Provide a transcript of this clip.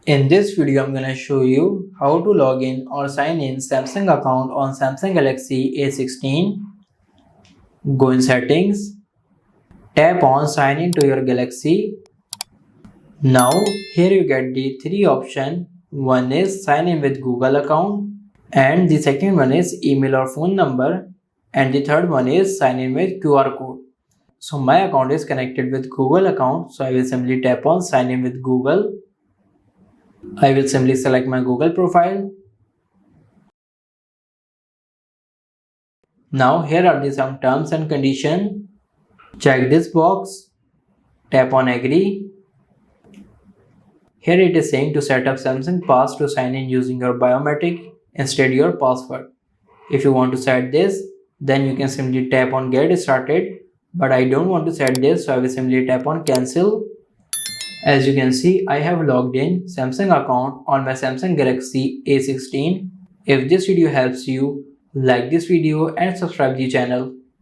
In this video, I'm gonna show you how to log in or sign in Samsung account on Samsung Galaxy A16. Go in settings, tap on sign in to your Galaxy. Now here you get the three options. One is sign in with Google account, and the second one is email or phone number, and the third one is sign in with QR code. So my account is connected with Google account, so I will simply tap on sign in with Google. I will simply select my Google profile. Now here are some terms and conditions. Check this box, tap on agree. Here it is saying to set up Samsung Pass to sign in using your biometric instead your password. If you want to set this, then you can simply tap on get started, but I don't want to set this, so I will simply tap on cancel. As you can see, I have logged in Samsung account on my Samsung Galaxy A16. If this video helps you, like this video and subscribe the channel.